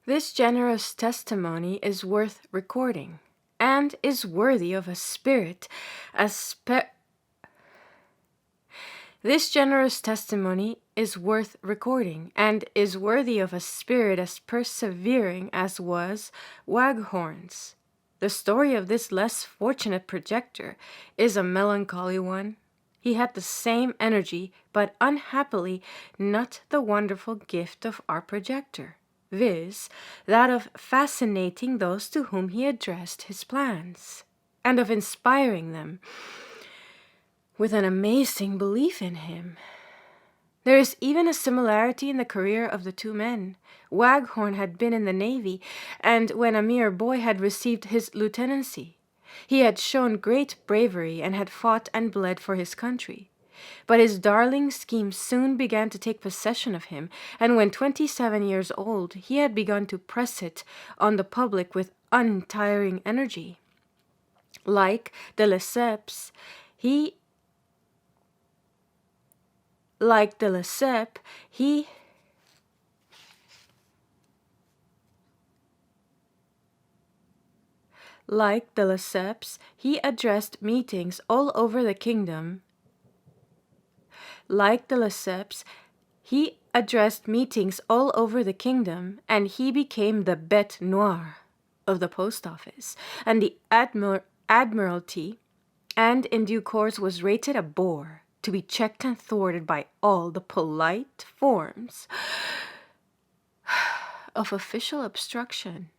This generous testimony is worth recording, and is worthy of a spirit as This generous testimony is worth recording, and is worthy of a spirit as persevering as was Waghorn's. The story of this less fortunate projector is a melancholy one. He had the same energy, but unhappily not the wonderful gift of our projector, viz., that of fascinating those to whom he addressed his plans, and of inspiring them with an amazing belief in him. There is even a similarity in the career of the two men. Waghorn had been in the Navy, and when a mere boy had received his lieutenancy. He had shown great bravery and had fought and bled for his country. But his darling scheme soon began to take possession of him, and when 27 years old, he had begun to press it on the public with untiring energy. Like de Lesseps, he Like de Lesseps, he addressed meetings all over the kingdom. And he became the bête noire of the post office and the admiralty, and in due course was rated a bore, to be checked and thwarted by all the polite forms of official obstruction.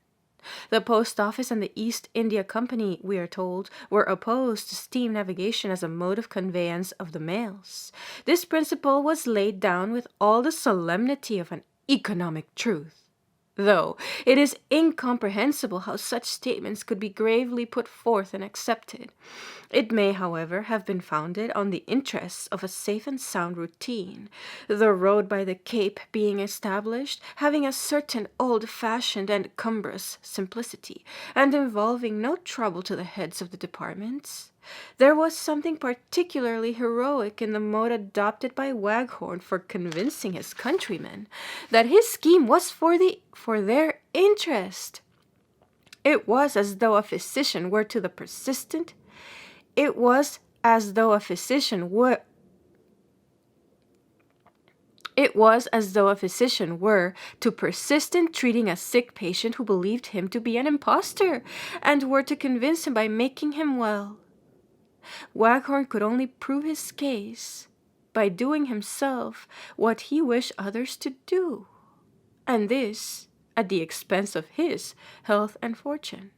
The post office and the East India Company, we are told, were opposed to steam navigation as a mode of conveyance of the mails. This principle was laid down with all the solemnity of an economic truth, though it is incomprehensible how such statements could be gravely put forth and accepted. It may, however, have been founded on the interests of a safe and sound routine, the road by the Cape being established, having a certain old-fashioned and cumbrous simplicity, and involving no trouble to the heads of the departments. There was something particularly heroic in the mode adopted by Waghorn for convincing his countrymen that his scheme was for their interest. It was as though a physician were to persistent treating a sick patient who believed him to be an impostor, and were to convince him by making him well. Waghorn could only prove his case by doing himself what he wished others to do, and this at the expense of his health and fortune.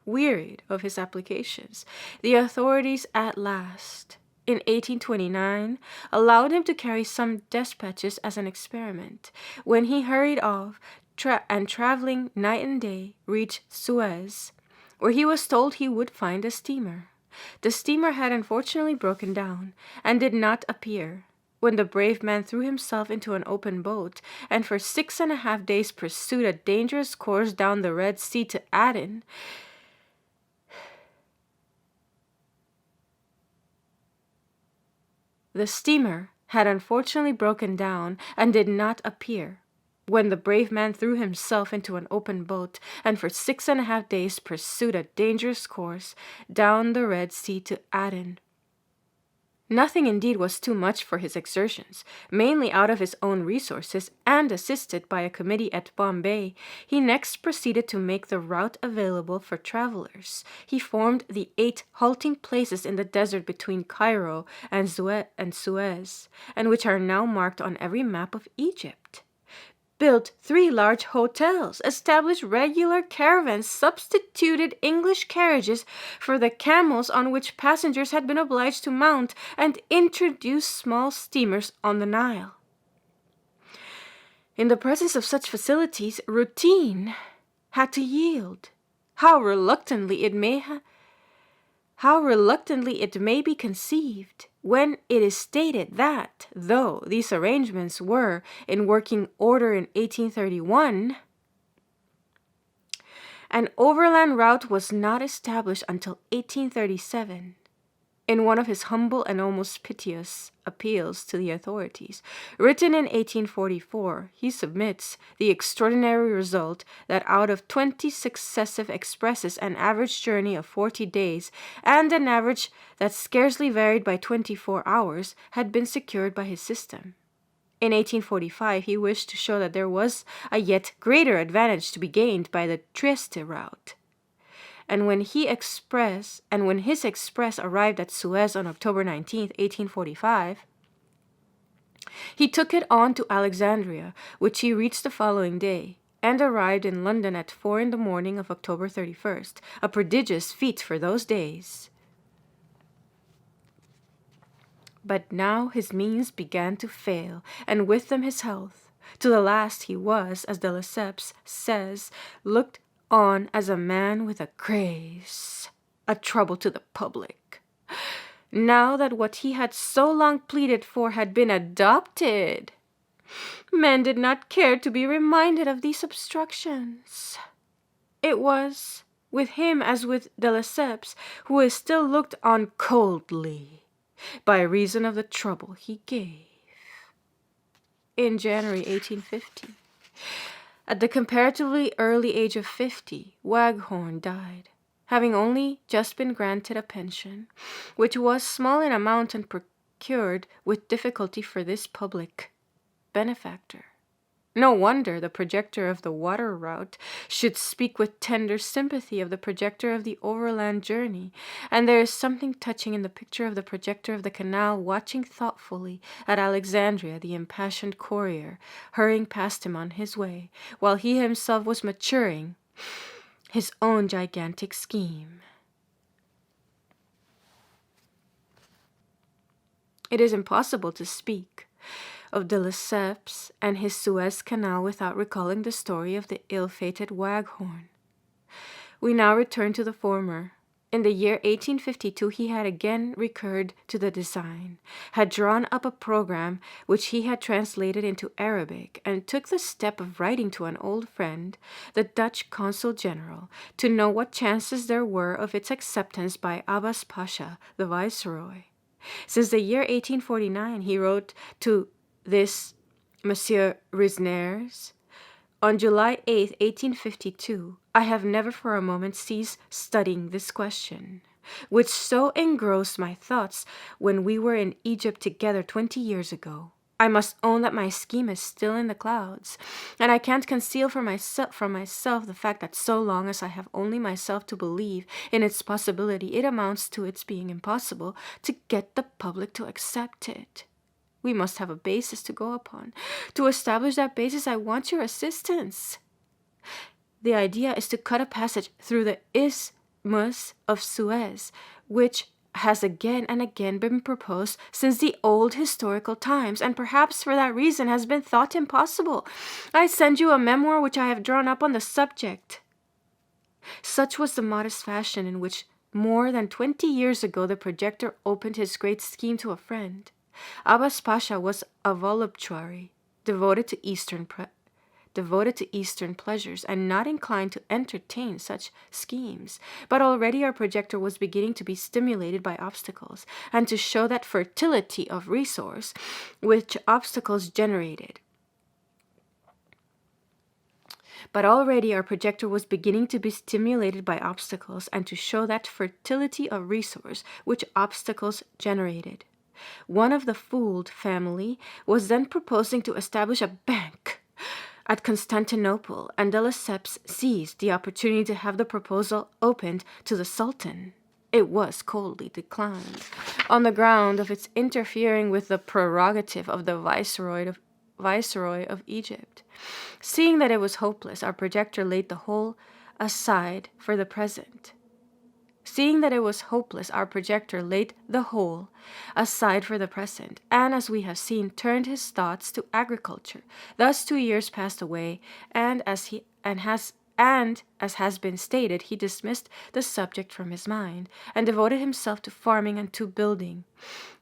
Wearied of his applications, the authorities at last, in 1829, allowed him to carry some despatches as an experiment, when he hurried off and traveling night and day reached Suez, where he was told he would find a steamer. The steamer had unfortunately broken down, and did not appear, when the brave man threw himself into an open boat, and for 6.5 days pursued a dangerous course down the Red Sea to Aden. The steamer had unfortunately broken down, and did not appear, when the brave man threw himself into an open boat, and for 6.5 days pursued a dangerous course down the Red Sea to Aden. Nothing indeed was too much for his exertions. Mainly out of his own resources, and assisted by a committee at Bombay, he next proceeded to make the route available for travelers. He formed the 8 halting places in the desert between Cairo and Suez, and which are now marked on every map of Egypt. Built 3 large hotels, established regular caravans, substituted English carriages for the camels on which passengers had been obliged to mount, and introduced small steamers on the Nile. In the presence of such facilities, routine had to yield. How reluctantly it may be conceived, when it is stated that, though these arrangements were in working order in 1831, an overland route was not established until 1837. in one of his humble and almost piteous appeals to the authorities. Written in 1844, he submits the extraordinary result that out of 20 successive expresses an average journey of 40 days and an average that scarcely varied by 24 hours had been secured by his system. In 1845, he wished to show that there was a yet greater advantage to be gained by the Trieste route. And when his express arrived at Suez on October 19, 1845, he took it on to Alexandria, which he reached the following day, and arrived in London at 4 in the morning of October 31st, a prodigious feat for those days. But now his means began to fail, and with them his health. To the last he was, as de Lesseps says, looked on as a man with a craze, a trouble to the public. Now that what he had so long pleaded for had been adopted, men did not care to be reminded of these obstructions. It was with him as with de Lesseps, who is still looked on coldly by reason of the trouble he gave. In January 1850, at the comparatively early age of 50, Waghorn died, having only just been granted a pension, which was small in amount and procured with difficulty for this public benefactor. No wonder the projector of the water route should speak with tender sympathy of the projector of the overland journey, and there is something touching in the picture of the projector of the canal watching thoughtfully at Alexandria the impassioned courier, hurrying past him on his way, while he himself was maturing his own gigantic scheme. It is impossible to speak of de Lesseps and his Suez Canal without recalling the story of the ill-fated Waghorn. We now return to the former. In the year 1852 he had again recurred to the design, had drawn up a program which he had translated into Arabic, and took the step of writing to an old friend, the Dutch Consul General, to know what chances there were of its acceptance by Abbas Pasha, the Viceroy. Since the year 1849 he wrote to this Monsieur Risners, on July 8, 1852, I have never for a moment ceased studying this question, which so engrossed my thoughts when we were in Egypt together 20 years ago. I must own that my scheme is still in the clouds, and I can't conceal from myself the fact that so long as I have only myself to believe in its possibility, it amounts to its being impossible to get the public to accept it. We must have a basis to go upon. To establish that basis, I want your assistance. The idea is to cut a passage through the Isthmus of Suez, which has again and again been proposed since the old historical times, and perhaps for that reason has been thought impossible. I send you a memoir which I have drawn up on the subject. Such was the modest fashion in which more than 20 years ago the projector opened his great scheme to a friend. Abbas Pasha was a voluptuary, devoted to Eastern pleasures, and not inclined to entertain such schemes. But already our projector was beginning to be stimulated by obstacles, and to show that fertility of resource which obstacles generated. But already our projector was beginning to be stimulated by obstacles, and to show that fertility of resource which obstacles generated. One of the Fould family was then proposing to establish a bank at Constantinople, and de Lesseps seized the opportunity to have the proposal opened to the Sultan. It was coldly declined, on the ground of its interfering with the prerogative of the Viceroy of Egypt. Seeing that it was hopeless, our projector laid the whole aside for the present. And as we have seen, turned his thoughts to agriculture. Thus 2 years passed away, and as has been stated, he dismissed the subject from his mind, and devoted himself to farming and to building,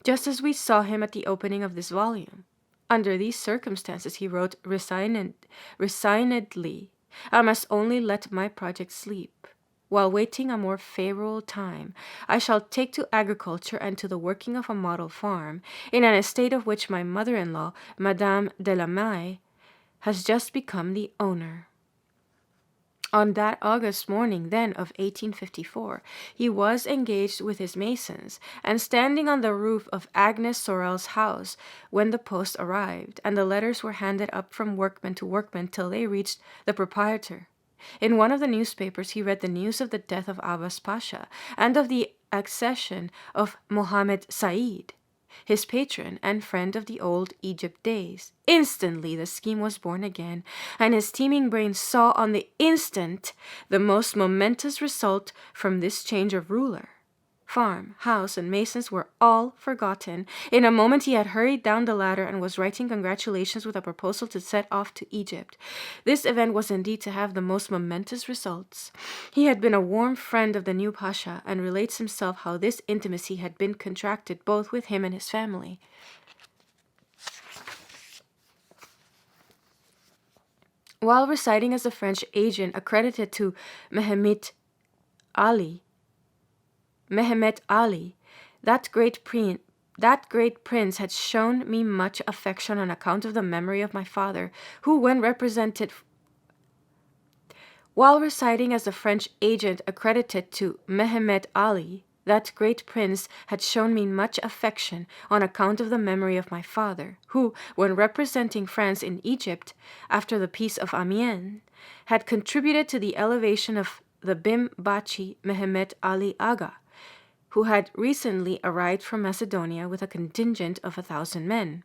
just as we saw him at the opening of this volume. Under these circumstances he wrote resignedly, I must only let my project sleep. While waiting a more favorable time, I shall take to agriculture and to the working of a model farm, in an estate of which my mother-in-law, Madame de la Maille, has just become the owner. On that August morning, then, of 1854, he was engaged with his masons, and standing on the roof of Agnes Sorel's house when the post arrived, and the letters were handed up from workman to workman till they reached the proprietor. In one of the newspapers he read the news of the death of Abbas Pasha, and of the accession of Mohammed Said, his patron and friend of the old Egypt days. Instantly the scheme was born again, and his teeming brain saw on the instant the most momentous result from this change of ruler. Farm, house, and masons were all forgotten. In a moment he had hurried down the ladder and was writing congratulations with a proposal to set off to Egypt. This event was indeed to have the most momentous results. He had been a warm friend of the new Pasha, and relates himself how this intimacy had been contracted both with him and his family. While residing as a French agent accredited to Mehmet Ali, that great prince had shown me much affection on account of the memory of my father, who, while residing as a French agent accredited to Mehmet Ali, that great prince had shown me much affection on account of the memory of my father, who, when representing France in Egypt after the peace of Amiens, had contributed to the elevation of the Bim Bachi Mehmet Ali Aga, who had recently arrived from Macedonia with a contingent of 1,000 men.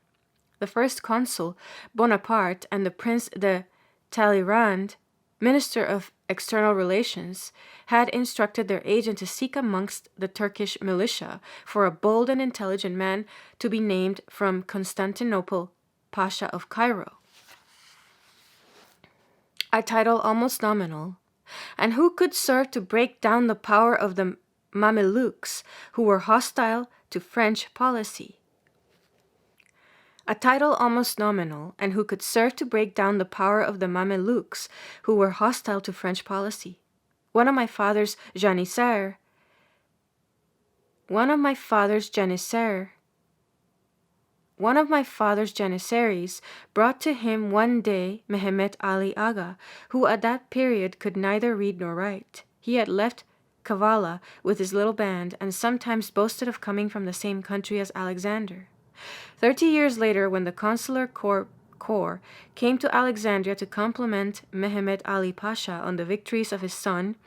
The first consul, Bonaparte, and the Prince de Talleyrand, Minister of External Relations, had instructed their agent to seek amongst the Turkish militia for a bold and intelligent man to be named from Constantinople, Pasha of Cairo. A title almost nominal, and who could serve to break down the power of the Mamelukes, who were hostile to French policy. A title almost nominal, and who could serve to break down the power of the Mamelukes, who were hostile to French policy. One of my father's janissaries brought to him one day Mehmet Ali Aga, who at that period could neither read nor write. He had left Kavala with his little band, and sometimes boasted of coming from the same country as Alexander. 30 years later, when the consular corps came to Alexandria to compliment Mehmet Ali Pasha on the victories of his son,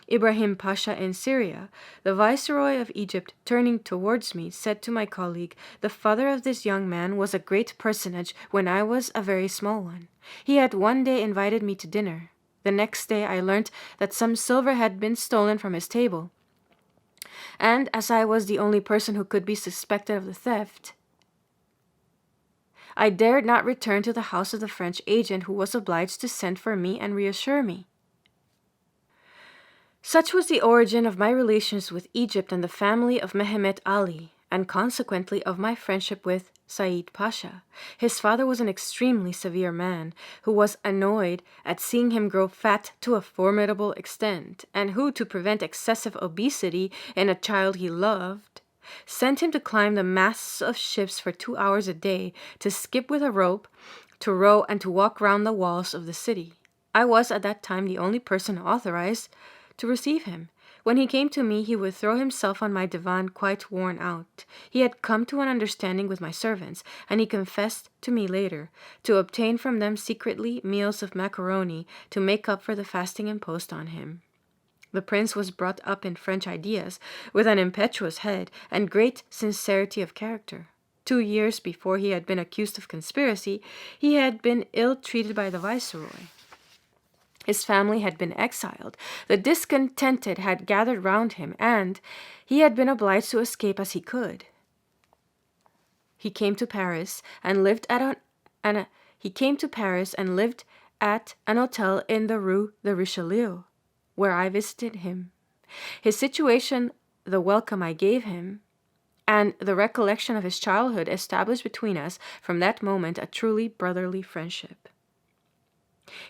Ibrahim Pasha in Syria, the viceroy of Egypt, turning towards me, said to my colleague, "The father of this young man was a great personage when I was a very small one. He had one day invited me to dinner. The next day I learnt that some silver had been stolen from his table, and as I was the only person who could be suspected of the theft, I dared not return to the house of the French agent, who was obliged to send for me and reassure me." Such was the origin of my relations with Egypt and the family of Mehmet Ali, and consequently of my friendship with Said Pasha. His father was an extremely severe man, who was annoyed at seeing him grow fat to a formidable extent, and who, to prevent excessive obesity in a child he loved, sent him to climb the masts of ships for 2 hours a day, to skip with a rope, to row, and to walk round the walls of the city. I was at that time the only person authorized to receive him. When he came to me, he would throw himself on my divan quite worn out. He had come to an understanding with my servants, and he confessed to me later, to obtain from them secretly meals of macaroni to make up for the fasting imposed on him. The prince was brought up in French ideas, with an impetuous head and great sincerity of character. 2 years before he had been accused of conspiracy, he had been ill-treated by the viceroy. His family had been exiled, the discontented had gathered round him, and he had been obliged to escape as he could. He came to Paris and lived at an hotel in the Rue de Richelieu, where I visited him. His situation, the welcome I gave him, and the recollection of his childhood established between us from that moment a truly brotherly friendship.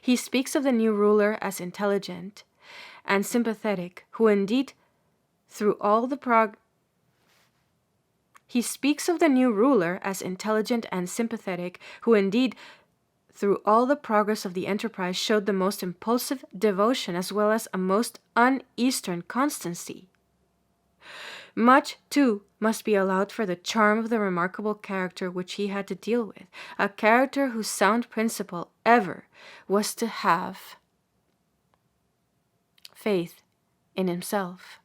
He speaks of the new ruler as intelligent, and sympathetic, who indeed through all the He speaks of the new ruler as intelligent and sympathetic, who indeed through all the progress of the enterprise showed the most impulsive devotion as well as a most un-Eastern constancy. Much, too, must be allowed for the charm of the remarkable character which he had to deal with, a character whose sound principle ever was to have faith in himself.